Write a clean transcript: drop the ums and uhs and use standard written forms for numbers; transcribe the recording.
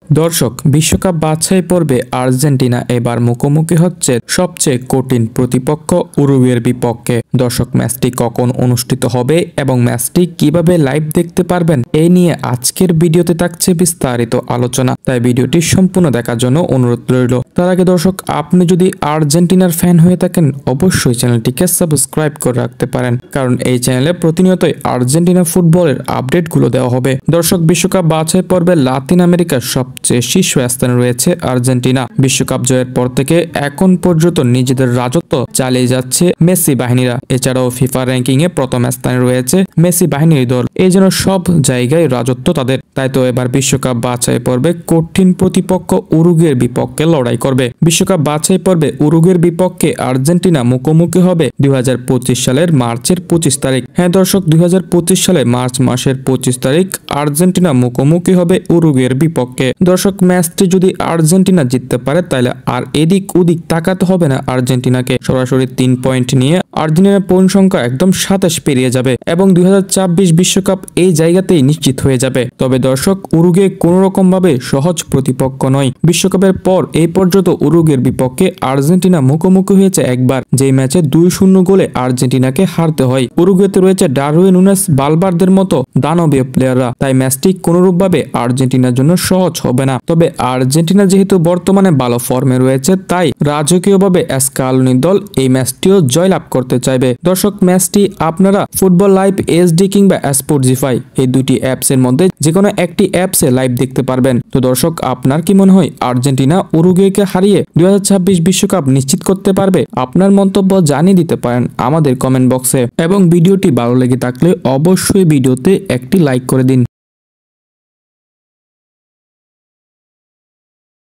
দর্শক, বিশ্বকাপ বাছাই পর্বে আর্জেন্টিনা এবার মুখোমুখি হচ্ছে সবচেয়ে কঠিন প্রতিপক্ষ উরুগুয়ের বিপক্ষে। দর্শক, ম্যাচটি কখন অনুষ্ঠিত হবে এবং ম্যাচটি কিভাবে লাইভ দেখতে পারবেন এই নিয়ে আজকের ভিডিওতে থাকছে বিস্তারিত আলোচনা, তাই ভিডিওটি সম্পূর্ণ দেখার জন্য অনুরোধ রইল। তার আগে দর্শক, আপনি যদি আর্জেন্টিনার ফ্যান হয়ে থাকেন অবশ্যই চ্যানেলটিকে সাবস্ক্রাইব করে রাখতে পারেন, কারণ এই চ্যানেলে প্রতিনিয়তই আর্জেন্টিনা ফুটবলের আপডেটগুলো দেওয়া হবে। দর্শক, বিশ্বকাপ বাছাই পর্বে লাতিন আমেরিকার সবচেয়ে শীর্ষ স্থানে রয়েছে আর্জেন্টিনা। বিশ্বকাপ জয়ের পর থেকে এখন পর্যন্ত নিজেদের রাজত্ব চালিয়ে যাচ্ছে মেসি বাহিনীরা। এছাড়াও ফিফা র্যাঙ্কিং এ প্রথম স্থানে রয়েছে মেসি বাহিনীর দল। এই যেন সব জায়গায় রাজত্ব তাদের। তাই তো এবার বিশ্বকাপ বাছাই পর্বে কঠিন প্রতিপক্ষ উরুগুয়ের বিপক্ষে লড়াই করবে। বিশ্বকাপ বাছাই পর্বে উরুগুয়ের বিপক্ষে আর্জেন্টিনা মুখোমুখি হবে 2025 সালের মার্চের 25 তারিখ। হ্যাঁ দর্শক, 2025 সালে মার্চ মাসের 25 তারিখ আর্জেন্টিনা মুখোমুখি হবে উরুগুয়ের বিপক্ষে। দর্শক, ম্যাচটি যদি আর্জেন্টিনা জিততে পারে তাহলে আর এদিক ওদিক তাকাতে হবে না আর্জেন্টিনাকে। সরাসরি 3 পয়েন্ট নিয়ে আর্জেন্টিনার পয়েন্ট সংখ্যা একদম 27 পেরিয়ে যাবে এবং 2026 বিশ্বকাপ এই জায়গাতেই নিশ্চিত হয়ে যাবে। তবে দর্শক, উরুগুয়ে কোনো রকম ভাবে সহজ প্রতিপক্ষ নয়। বিশ্বকাপের পর এই পর্যন্ত উরুগুয়ের বিপক্ষে আর্জেন্টিনা মুখোমুখি হয়েছে একবার, যেই ম্যাচে 2-0 গোলে আর্জেন্টিনাকে হারতে হয়। উরুগুয়েতে রয়েছে ডারউইন নুনেস, বালবার্দের মতো দানবীয় প্লেয়াররা, তাই ম্যাচটি কোনোরূপভাবে আর্জেন্টিনার জন্য সহজ হবে না। তবে আর্জেন্টিনা যেহেতু বর্তমানে ভালো ফর্মে রয়েছে, তাই রাজকীয়ভাবে স্কালোনির দল এই ম্যাচটিও জয়লাভ করতে চাইবে। দর্শক, ম্যাচটি আপনারা ফুটবল লাইভ এইচডি কিংবা স্পোর্টিফাই এই দুটি অ্যাপস এর মধ্যে যে কোনো একটি অ্যাপসে লাইভ দেখতে পারবেন। তো দর্শক, আপনার কি মনে হয় আর্জেন্টিনা উরুগুয়েকে হারিয়ে 2026 বিশ্বকাপ নিশ্চিত করতে পারবে? আপনার মন্তব্য জানিয়ে দিতে পারেন আমাদের কমেন্ট বক্সে, এবং ভিডিওটি ভালো লেগে থাকলে অবশ্যই ভিডিওতে একটি লাইক করে দিন।